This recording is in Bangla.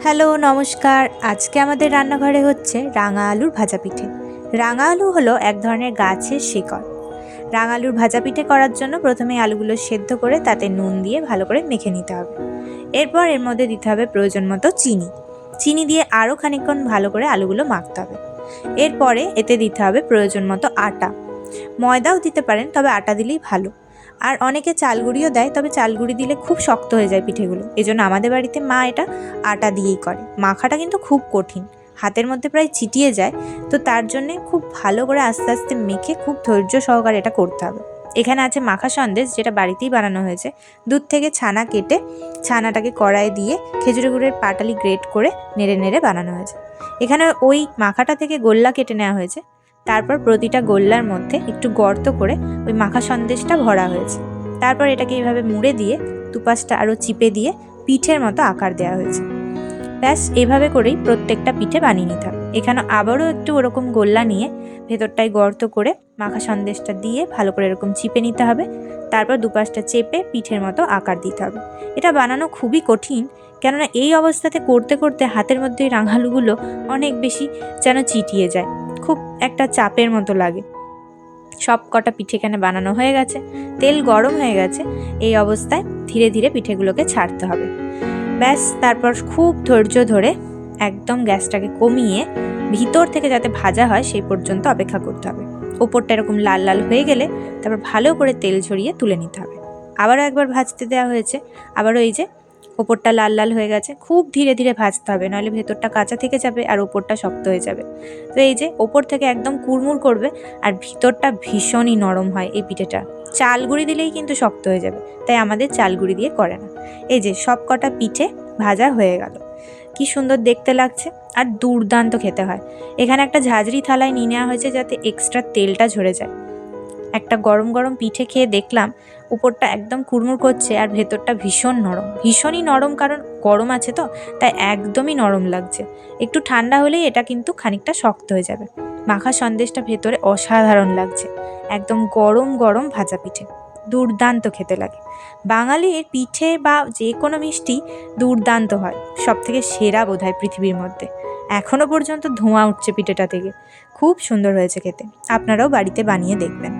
হ্যালো নমস্কার। আজকে আমাদের রান্নাঘরে হচ্ছে রাঙা আলুর ভাজা পিঠে। রাঙা আলু হলো এক ধরনের গাছের শিকড়। রাঙা আলুর ভাজা পিঠে করার জন্য প্রথমে আলুগুলো সেদ্ধ করে তাতে নুন দিয়ে ভালো করে মেখে নিতে হবে। এরপর এর মধ্যে দিতে হবে প্রয়োজন মতো চিনি। চিনি দিয়ে আরও খানিকক্ষণ ভালো করে আলুগুলো মাখতে হবে। এরপরে এতে দিতে হবে প্রয়োজন মতো আটা। ময়দাও দিতে পারেন, তবে আটা দিলেই ভালো। আর অনেকে চালগুঁড়িও দেয়, তবে চালগুঁড়ি দিলে খুব শক্ত হয়ে যায় পিঠেগুলো। এজন্য আমাদের বাড়িতে মা এটা আটা দিয়েই করে। মাখাটা কিন্তু খুব কঠিন, হাতের মধ্যে প্রায় চিটিয়ে যায়। তো তার জন্যে খুব ভালো করে আস্তে আস্তে মেখে খুব ধৈর্য সহকারে এটা করতে হবে। এখানে আছে মাখা সন্দেশ, যেটা বাড়িতেই বানানো হয়েছে। দুধ থেকে ছানা কেটে ছানাটাকে কড়াইয়ে দিয়ে খেজুরের গুড়ের পাটালি গ্রেট করে নেড়ে নেড়ে বানানো হয়েছে। এখানে ওই মাখাটা থেকে গোল্লা কেটে নেওয়া হয়েছে। তারপর প্রতিটা গোল্লার মধ্যে একটু গর্ত করে ওই মাখা সন্দেশটা ভরা হয়েছে। তারপর এটাকে এইভাবে মুড়ে দিয়ে দুপাশটা আরও চিপে দিয়ে পিঠের মতো আকার দেওয়া হয়েছে। ব্যাস এভাবে করেই প্রত্যেকটা পিঠে বানিয়ে নিতে হবে। এখানে আবারও একটু ওরকম গোল্লা নিয়ে ভেতরটায় গর্ত করে মাখা সন্দেশটা দিয়ে ভালো করে এরকম চিপে নিতে হবে। তারপর দুপাশটা চেপে পিঠের মতো আকার দিতে হবে। এটা বানানো খুবই কঠিন, কেননা এই অবস্থাতে করতে করতে হাতের মধ্যে ওই রাঙালুগুলো অনেক বেশি যেন চিটিয়ে যায়, খুব একটা চাপের মতো লাগে। সব কটা পিঠে এখানে বানানো হয়ে গেছে, তেল গরম হয়ে গেছে। এই অবস্থায় ধীরে ধীরে পিঠেগুলোকে ছাড়তে হবে। ব্যাস তারপর খুব ধৈর্য ধরে একদম গ্যাসটাকে কমিয়ে ভিতর থেকে যাতে ভাজা হয় সেই পর্যন্ত অপেক্ষা করতে হবে। ওপরটা এরকম লাল লাল হয়ে গেলে তারপর ভালো করে তেল ঝরিয়ে তুলে নিতে হবে। আবারও একবার ভাজতে দেওয়া হয়েছে, আবারও এই যে ওপরটা লাল লাল হয়ে গেছে। খুব ধীরে ধীরে ভাজতে হবে, নাহলে ভেতরটা কাঁচা থেকে যাবে আর ওপরটা শক্ত হয়ে যাবে। তো এই যে ওপর থেকে একদম কুড়মুড় করবে, আর ভিতরটা ভীষণই নরম হয় এই পিঠেটা। চালগুঁড়ি দিলেই কিন্তু শক্ত হয়ে যাবে, তাই আমাদের চালগুঁড়ি দিয়ে করে না। এই যে সব কটা পিঠে ভাজা হয়ে গেল। কি সুন্দর দেখতে লাগছে আর দুর্দান্ত খেতে হয়। এখানে একটা ঝাঁঝরি থালায় নিয়ে নেওয়া হয়েছে যাতে এক্সট্রা তেলটা ঝরে যায়। একটা গরম গরম পিঠে খেয়ে দেখলাম উপরটা একদম কুড়মুড় করছে আর ভেতরটা ভীষণ নরম, ভীষণই নরম, কারণ গরম আছে তো, তাই একদমই নরম লাগছে। একটু ঠান্ডা হলেই এটা কিন্তু খানিকটা শক্ত হয়ে যাবে। মাখা সন্দেশটা ভেতরে অসাধারণ লাগছে, একদম গরম গরম ভাজা পিঠে দুর্দান্ত খেতে লাগে। বাঙালির পিঠে বা যে কোনো মিষ্টি দুর্দান্ত হয়, সব থেকে সেরা বোধহয় পৃথিবীর মধ্যে। এখনও পর্যন্ত ধোঁয়া উঠছে পিঠেটা থেকে। খুব সুন্দর হয়েছে খেতে, আপনারাও বাড়িতে বানিয়ে দেখবেন।